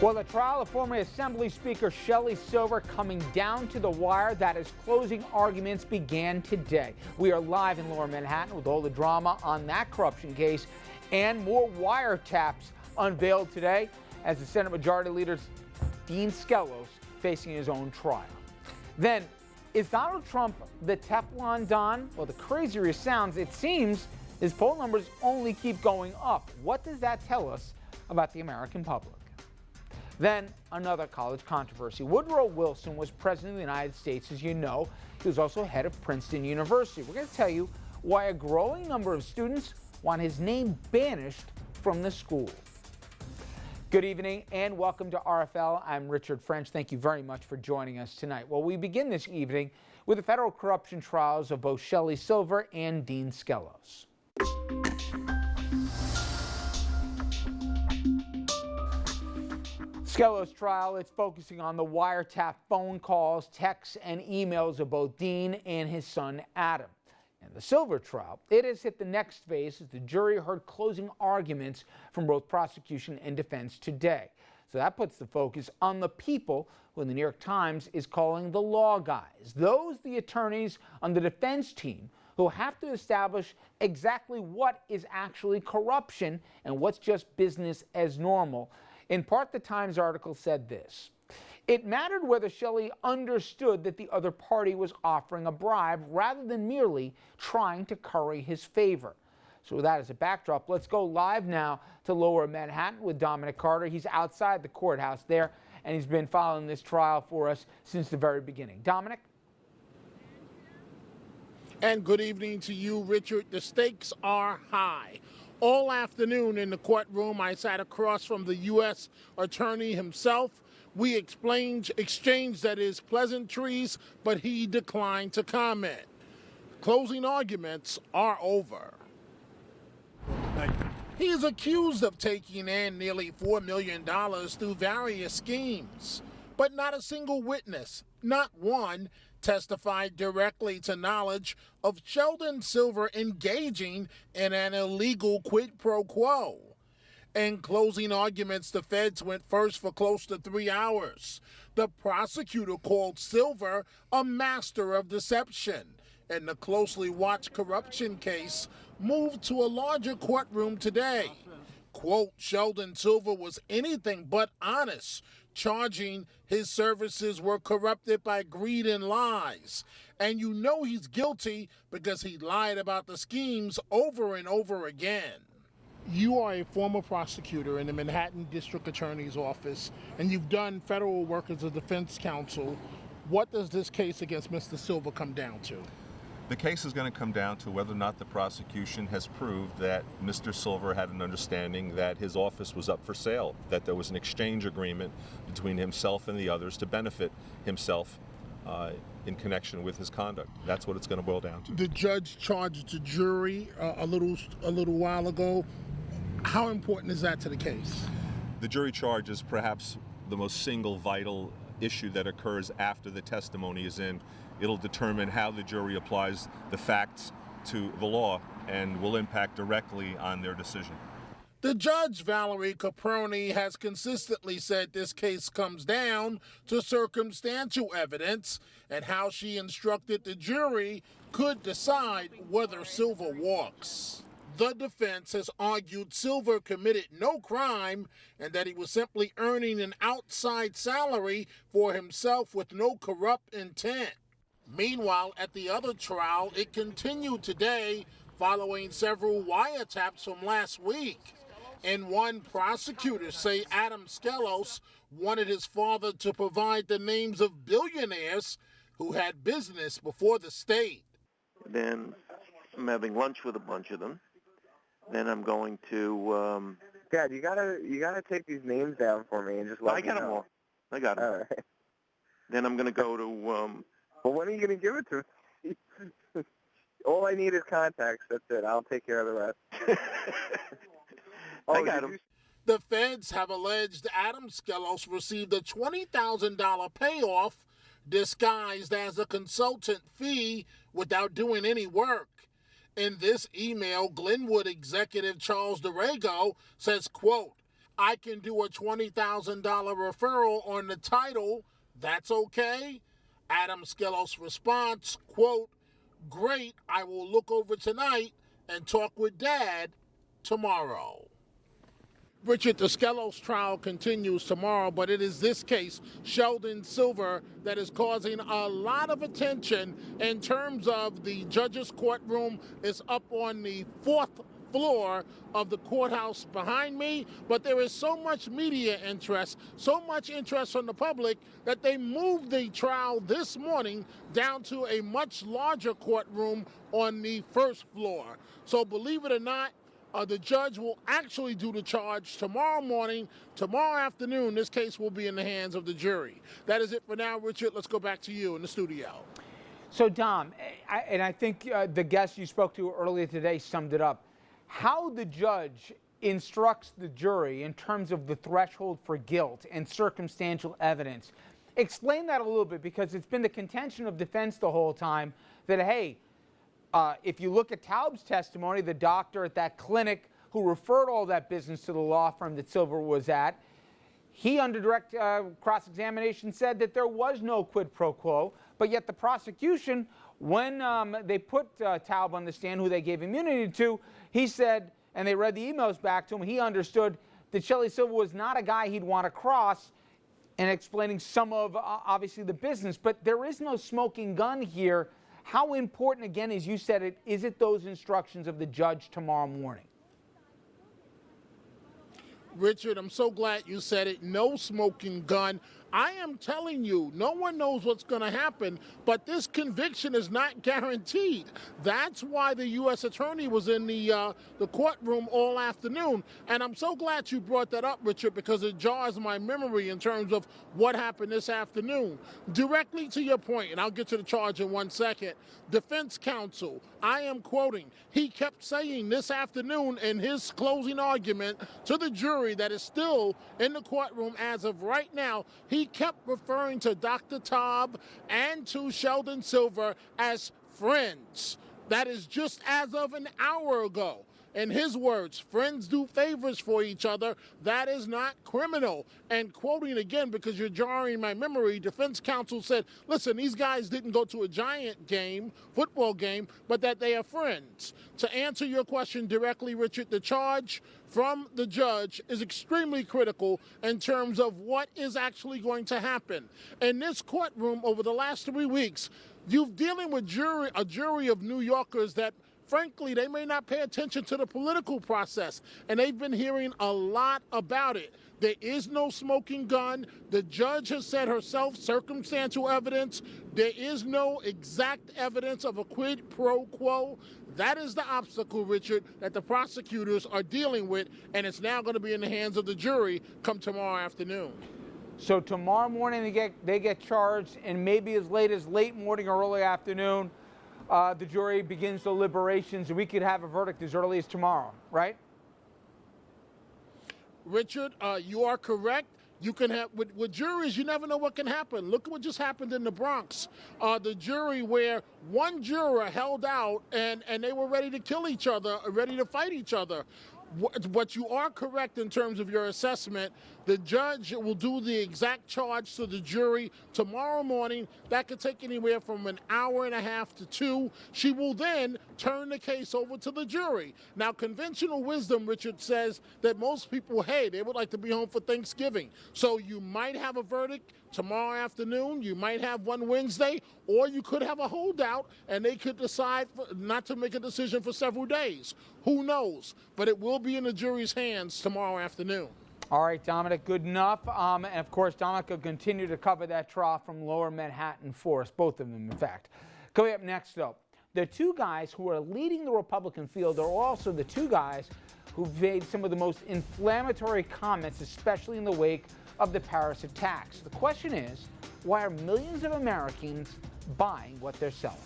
Well, the trial of former Assembly Speaker Shelley Silver coming down to the wire. That is, closing arguments began today. We are live in Lower Manhattan with all the drama on that corruption case and more wiretaps unveiled today as the Senate Majority Leader Dean Skelos facing his own trial. Then, is Donald Trump the Teflon Don? Well, the crazier it sounds, it seems his poll numbers only keep going up. What does that tell us about the American public? Then another college controversy. Woodrow Wilson was president of the United States, as you know. He was also head of Princeton University. We're going to tell you why a growing number of students want his name banished from the school. Good evening and welcome to RFL. I'm Richard French. Thank you very much for joining us tonight. Well, we begin this evening with the federal corruption trials of both Shelley Silver and Dean Skelos. Skelos' trial, it's focusing on the wiretap phone calls, texts, and emails of both Dean and his son Adam. And the Silver trial, it has hit the next phase as the jury heard closing arguments from both prosecution and defense today. So that puts the focus on the people who the New York Times is calling the law guys. Those the attorneys on the defense team who have to establish exactly what is actually corruption and what's just business as normal. In part, the Times article said this: it mattered whether Shelley understood that the other party was offering a bribe rather than merely trying to curry his favor. So with that as a backdrop, let's go live now to Lower Manhattan with Dominic Carter. He's outside the courthouse there, and he's been following this trial for us since the very beginning. Dominic? And good evening to you, Richard. The stakes are high. All afternoon in the courtroom, I sat across from the U.S. attorney himself. We exchanged that is, pleasantries, but he declined to comment. Closing arguments are over. He is accused of taking in nearly $4 million through various schemes, but not a single witness, not one, testified directly to knowledge of Sheldon Silver engaging in an illegal quid pro quo. In closing arguments, the feds went first for close to 3 hours. The prosecutor called Silver a master of deception, and the closely watched corruption case moved to a larger courtroom today. Quote, Sheldon Silver was anything but honest, charging his services were corrupted by greed and lies. And you know he's guilty because he lied about the schemes over and over again. You are a former prosecutor in the Manhattan District Attorney's Office, and you've done federal work as a defense counsel. What does this case against Mr. Silver come down to? The case is going to come down to whether or not the prosecution has proved that Mr. Silver had an understanding that his office was up for sale, that there was an exchange agreement between himself and the others to benefit himself in connection with his conduct. That's what it's going to boil down to. The judge charged the jury a little while ago. How important is that to the case? The jury charge is perhaps the most single vital issue that occurs after the testimony is in. It'll determine how the jury applies the facts to the law and will impact directly on their decision. The judge, Valerie Caproni, has consistently said this case comes down to circumstantial evidence, and how she instructed the jury could decide whether Silver walks. The defense has argued Silver committed no crime and that he was simply earning an outside salary for himself with no corrupt intent. Meanwhile, at the other trial, it continued today following several wiretaps from last week. In one, prosecutors say Adam Skelos wanted his father to provide the names of billionaires who had business before the state. Then I'm having lunch with a bunch of them. Then I'm going to... Dad, you gotta take these names down for me and just let me know. I got them all. I got them. All right. Then I'm going to go to... Well, when are you going to give it to me? All I need is contacts. That's it. I'll take care of the rest. I got them. The feds have alleged Adam Skelos received a $20,000 payoff disguised as a consultant fee without doing any work. In this email, Glenwood executive Charles Durago says, quote, I can do a $20,000 referral on the title. That's okay. Adam Skelos' response, quote, great, I will look over tonight and talk with Dad tomorrow. Richard, the Skelos trial continues tomorrow, but it is this case, Sheldon Silver, that is causing a lot of attention in terms of the judge's courtroom is up on the 4th floor of the courthouse behind me, but there is so much media interest, so much interest from the public that they moved the trial this morning down to a much larger courtroom on the 1st floor. So believe it or not, the judge will actually do the charge tomorrow morning. Tomorrow afternoon, this case will be in the hands of the jury. That is it for now, Richard. Let's go back to you in the studio. So, Dom, I think the guest you spoke to earlier today summed it up. How the judge instructs the jury in terms of the threshold for guilt and circumstantial evidence. Explain that a little bit, because it's been the contention of defense the whole time that, hey, if you look at Taub's testimony, the doctor at that clinic who referred all that business to the law firm that Silver was at, he, under direct cross-examination, said that there was no quid pro quo, but yet the prosecution, when they put Taub on the stand, who they gave immunity to, he said, and they read the emails back to him, he understood that Shelley Silver was not a guy he'd want to cross, and explaining some of, obviously, the business. But there is no smoking gun here. How important, again, as you said, is it those instructions of the judge tomorrow morning? Richard, I'm so glad you said it. No smoking gun. I am telling you, no one knows what's going to happen, but this conviction is not guaranteed. That's why the U.S. attorney was in the courtroom all afternoon. And I'm so glad you brought that up, Richard, because it jars my memory in terms of what happened this afternoon. Directly to your point, and I'll get to the charge in 1 second, defense counsel, I am quoting, he kept saying this afternoon in his closing argument to the jury that is still in the courtroom as of right now, he kept referring to Dr. Taub and to Sheldon Silver as friends. That is just as of an hour ago. In his words, friends do favors for each other. That is not criminal. And quoting again, because you're jarring my memory, defense counsel said, listen, these guys didn't go to a Giant game, football game, but that they are friends. To answer your question directly, Richard, the charge from the judge is extremely critical in terms of what is actually going to happen. In this courtroom over the last 3 weeks, you're dealing with a jury of New Yorkers that frankly, they may not pay attention to the political process, and they've been hearing a lot about it. There is no smoking gun. The judge has said herself, circumstantial evidence. There is no exact evidence of a quid pro quo. That is the obstacle, Richard, that the prosecutors are dealing with, and it's now going to be in the hands of the jury come tomorrow afternoon. So tomorrow morning they get charged, and maybe as late as late morning or early afternoon, the jury begins deliberations, and we could have a verdict as early as tomorrow, right? Richard, you are correct. You can have, with juries, you never know what can happen. Look at what just happened in the Bronx. The jury where one juror held out and they were ready to kill each other, ready to fight each other. But you are correct in terms of your assessment. The judge will do the exact charge to the jury tomorrow morning. That could take anywhere from an hour and a half to 2. She will then turn the case over to the jury. Now, conventional wisdom, Richard, says that most people, hey, they would like to be home for Thanksgiving. So you might have a verdict tomorrow afternoon, you might have one Wednesday, or you could have a holdout and they could decide not to make a decision for several days. Who knows? But it will be in the jury's hands tomorrow afternoon. All right, Dominic, good enough. And of course, Dominic will continue to cover that trial from Lower Manhattan for us, both of them, in fact. Coming up next, though, the two guys who are leading the Republican field are also the two guys who've made some of the most inflammatory comments, especially in the wake of the Paris attacks. The question is, why are millions of Americans buying what they're selling?